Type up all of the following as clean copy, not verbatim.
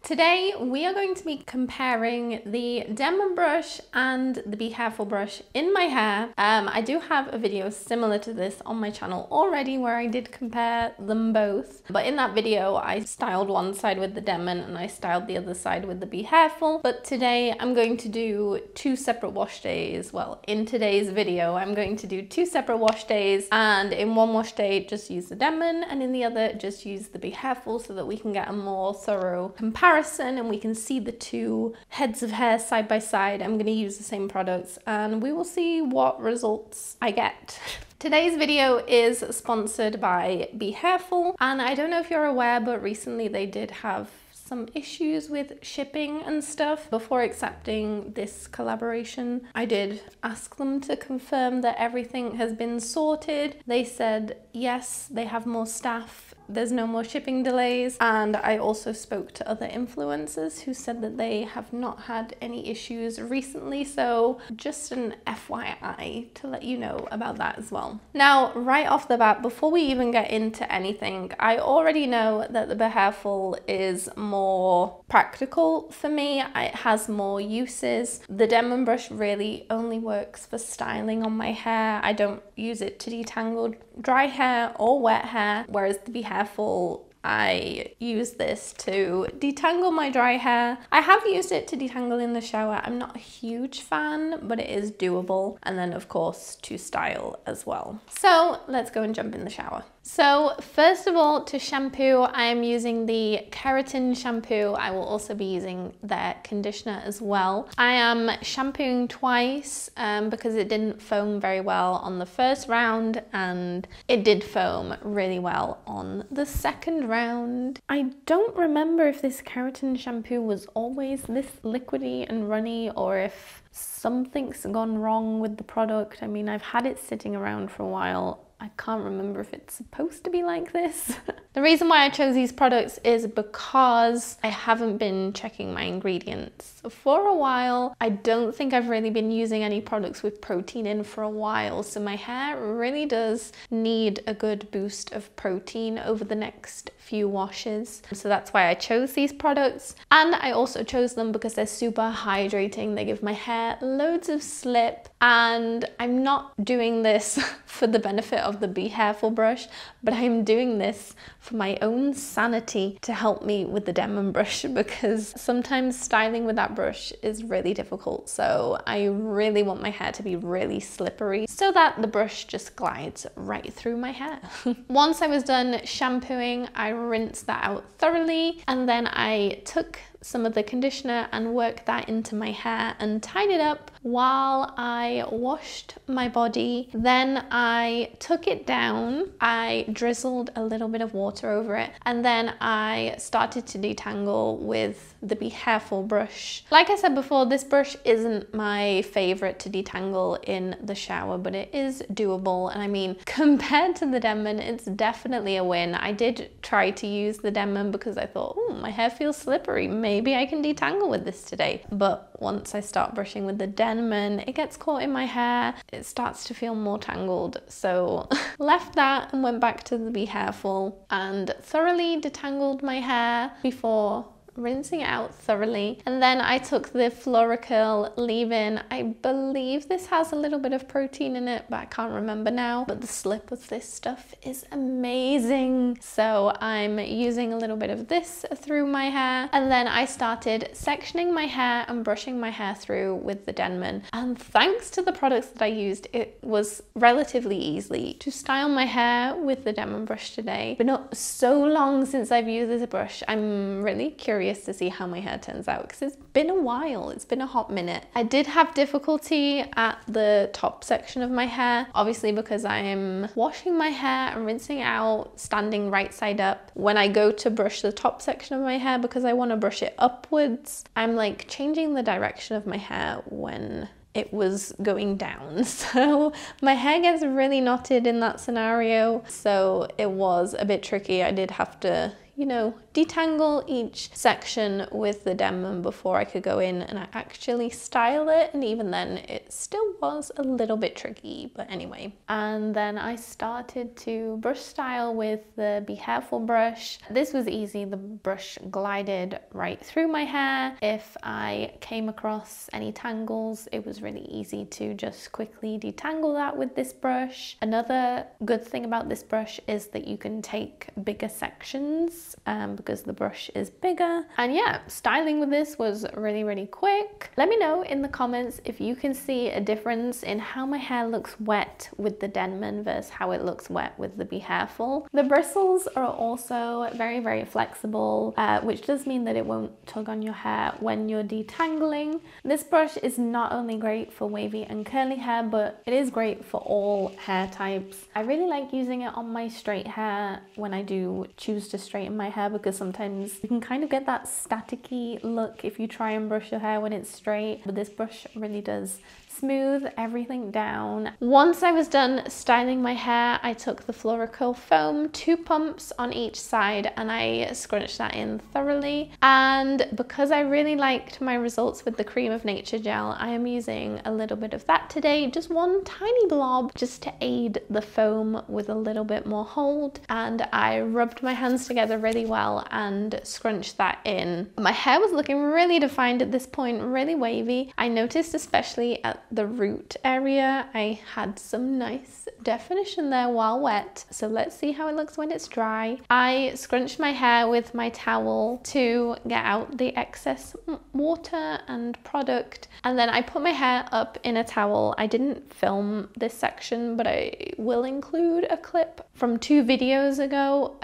Today we are going to be comparing the Denman Brush and the Behairful Brush in my hair. I do have a video similar to this on my channel already where I did compare them both. But in that video I styled one side with the Denman and I styled the other side with the Behairful. But today I'm going to do two separate wash days. Well, in today's video I'm going to do two separate wash days, and in one wash day just use the Denman and in the other just use the Behairful so that we can get a more thorough comparison and we can see the two heads of hair side by side. I'm going to use the same products and we will see what results I get. Today's video is sponsored by Behairful, and I don't know if you're aware, but recently they did have some issues with shipping and stuff. Before accepting this collaboration, I did ask them to confirm that everything has been sorted. They said yes, they have more staff, there's no more shipping delays, and I also spoke to other influencers who said that they have not had any issues recently, so just an FYI to let you know about that as well. Now, right off the bat, before we even get into anything, I already know that the Behairful is more practical for me. It has more uses. The Denman Brush really only works for styling on my hair. I don't use it to detangle dry hair or wet hair, whereas the Behairful, I use this to detangle my dry hair. I have used it to detangle in the shower. I'm not a huge fan, but it is doable. And then of course to style as well. So let's go and jump in the shower. So first of all, to shampoo, I am using the keratin shampoo. I will also be using their conditioner as well. I am shampooing twice because it didn't foam very well on the first round and it did foam really well on the second round. I don't remember if this keratin shampoo was always this liquidy and runny or if something's gone wrong with the product. I mean, I've had it sitting around for a while. I can't remember if it's supposed to be like this. The reason why I chose these products is because I haven't been checking my ingredients for a while. I don't think I've really been using any products with protein in for a while, so my hair really does need a good boost of protein over the next few washes. So that's why I chose these products, and I also chose them because they're super hydrating. They give my hair loads of slip, and I'm not doing this for the benefit of the Behairful brush, but I'm doing this for my own sanity to help me with the Denman Brush, because sometimes styling with that brush is really difficult. So I really want my hair to be really slippery so that the brush just glides right through my hair. Once I was done shampooing, I rinsed that out thoroughly, and then I took some of the conditioner and worked that into my hair and tied it up while I washed my body. Then I took it down, I drizzled a little bit of water over it, and then I started to detangle with the Behairful brush. Like I said before, this brush isn't my favorite to detangle in the shower, but it is doable. And I mean, compared to the Denman, it's definitely a win. I did try to use the Denman because I thought, oh, my hair feels slippery, maybe I can detangle with this today. But once I start brushing with the Denman, it gets caught in my hair, it starts to feel more tangled. So left that and went back to the Behairful and thoroughly detangled my hair before rinsing it out thoroughly. And then I took the Floricurl leave-in. I believe this has a little bit of protein in it, but I can't remember now. But the slip of this stuff is amazing. So I'm using a little bit of this through my hair. And then I started sectioning my hair and brushing my hair through with the Denman. And thanks to the products that I used, it was relatively easy to style my hair with the Denman brush today. But not so long since I've used this brush. I'm really curious to see how my hair turns out because it's been a while, it's been a hot minute. I did have difficulty at the top section of my hair, obviously because I am washing my hair and rinsing it out, standing right side up. When I go to brush the top section of my hair, because I want to brush it upwards, I'm like changing the direction of my hair when it was going down. So my hair gets really knotted in that scenario. So it was a bit tricky. I did have to you know, detangle each section with the Denman before I could go in and actually style it. And even then it still was a little bit tricky, but anyway. And then I started to brush style with the Behairful brush. This was easy. The brush glided right through my hair. If I came across any tangles, it was really easy to just quickly detangle that with this brush. Another good thing about this brush is that you can take bigger sections because the brush is bigger. And yeah, styling with this was really quick. Let me know in the comments if you can see a difference in how my hair looks wet with the Denman versus how it looks wet with the Behairful. The bristles are also very flexible, which does mean that it won't tug on your hair when you're detangling. This brush is not only great for wavy and curly hair, but it is great for all hair types. I really like using it on my straight hair when I do choose to straighten my hair, because sometimes you can kind of get that staticky look if you try and brush your hair when it's straight, but this brush really does smooth everything down. Once I was done styling my hair, I took the Floricurl foam, 2 pumps on each side, and I scrunched that in thoroughly. And because I really liked my results with the Cream of Nature gel, I am using a little bit of that today, just one tiny blob, just to aid the foam with a little bit more hold. And I rubbed my hands together really well and scrunched that in. My hair was looking really defined at this point, really wavy. I noticed especially at the root area, I had some nice definition there while wet. So let's see how it looks when it's dry. I scrunched my hair with my towel to get out the excess water and product, and then I put my hair up in a towel. I didn't film this section, but I will include a clip from 2 videos ago,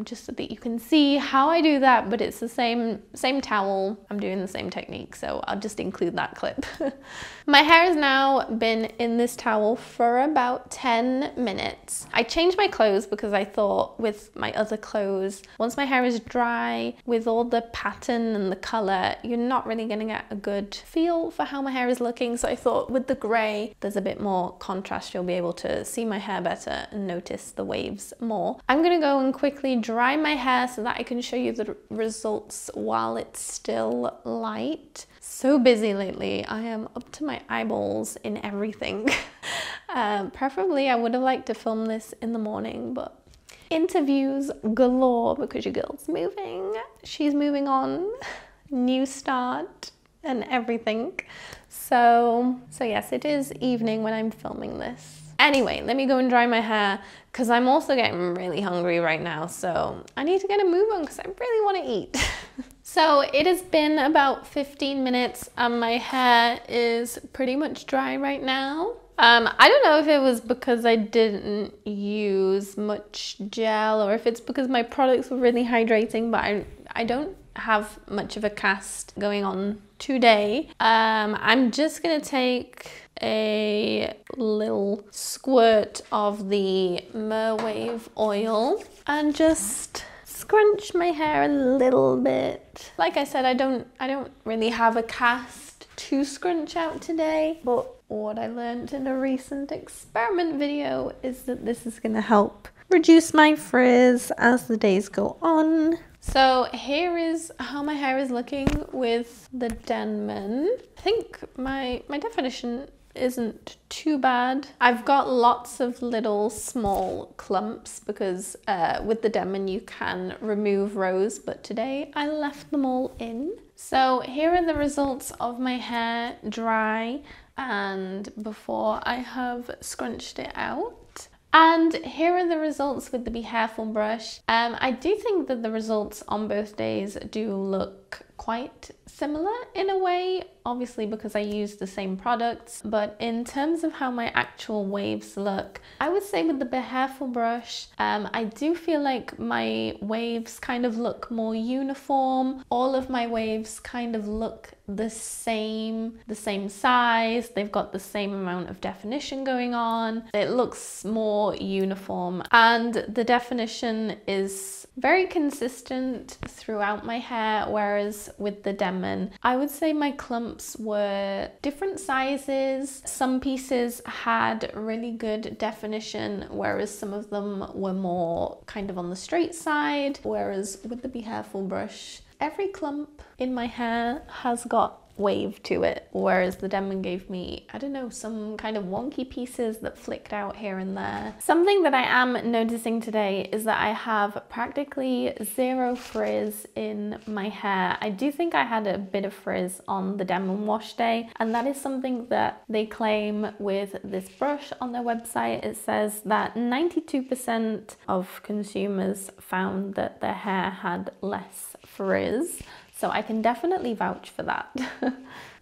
just so that you can see how I do that, but it's the same towel. I'm doing the same technique, so I'll just include that clip. My hair has now been in this towel for about 10 minutes. I changed my clothes because I thought with my other clothes, once my hair is dry, with all the pattern and the color, you're not really gonna get a good feel for how my hair is looking. So I thought with the gray, there's a bit more contrast. You'll be able to see my hair better and notice the waves more. I'm gonna go and quickly dry my hair so that I can show you the results while it's still light. So busy lately. I am up to my eyeballs in everything. Preferably I would have liked to film this in the morning, but interviews galore because your girl's moving. She's moving on, new start and everything. So yes, it is evening when I'm filming this. Anyway, let me go and dry my hair because I'm also getting really hungry right now. So I need to get a move on because I really want to eat. So it has been about 15 minutes and my hair is pretty much dry right now. I don't know if it was because I didn't use much gel or if it's because my products were really hydrating, but I don't have much of a cast going on today. I'm just gonna take a little squirt of the Merwave oil and just scrunch my hair a little bit. Like I said, I don't really have a cast to scrunch out today, but what I learned in a recent experiment video is that this is gonna help reduce my frizz as the days go on. So here is how my hair is looking with the Denman. I think my definition isn't too bad. I've got lots of little small clumps because with the Denman you can remove rows, but today I left them all in. So here are the results of my hair dry and before I have scrunched it out. And here are the results with the Behairful brush. I do think that the results on both days do look quite similar in a way, obviously because I use the same products, but in terms of how my actual waves look, I would say with the Behairful brush, I do feel like my waves kind of look more uniform. All of my waves kind of look the same size, they've got the same amount of definition going on. It looks more uniform, and the definition is very consistent throughout my hair, whereas with the Denman, I would say my clumps were different sizes. Some pieces had really good definition, whereas some of them were more kind of on the straight side, whereas with the Behairful brush, every clump in my hair has got wave to it, whereas the Denman gave me, I don't know, some kind of wonky pieces that flicked out here and there. Something that I am noticing today is that I have practically zero frizz in my hair. I do think I had a bit of frizz on the Denman wash day, and that is something that they claim with this brush on their website. It says that 92% of consumers found that their hair had less frizz. So I can definitely vouch for that.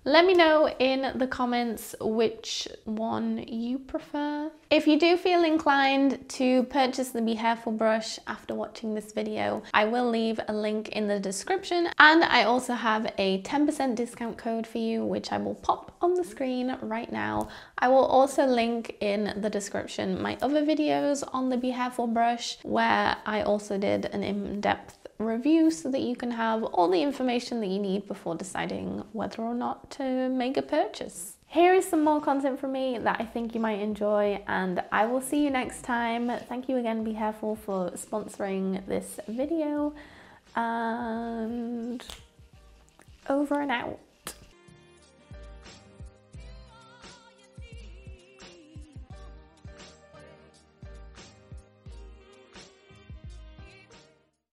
Let me know in the comments which one you prefer. If you do feel inclined to purchase the Behairful brush after watching this video, I will leave a link in the description, and I also have a 10% discount code for you, which I will pop on the screen right now. I will also link in the description my other videos on the Behairful brush, where I also did an in-depth review so that you can have all the information that you need before deciding whether or not to make a purchase. Here is some more content from me that I think you might enjoy, and I will see you next time. Thank you again, Behairful, for sponsoring this video, and over and out.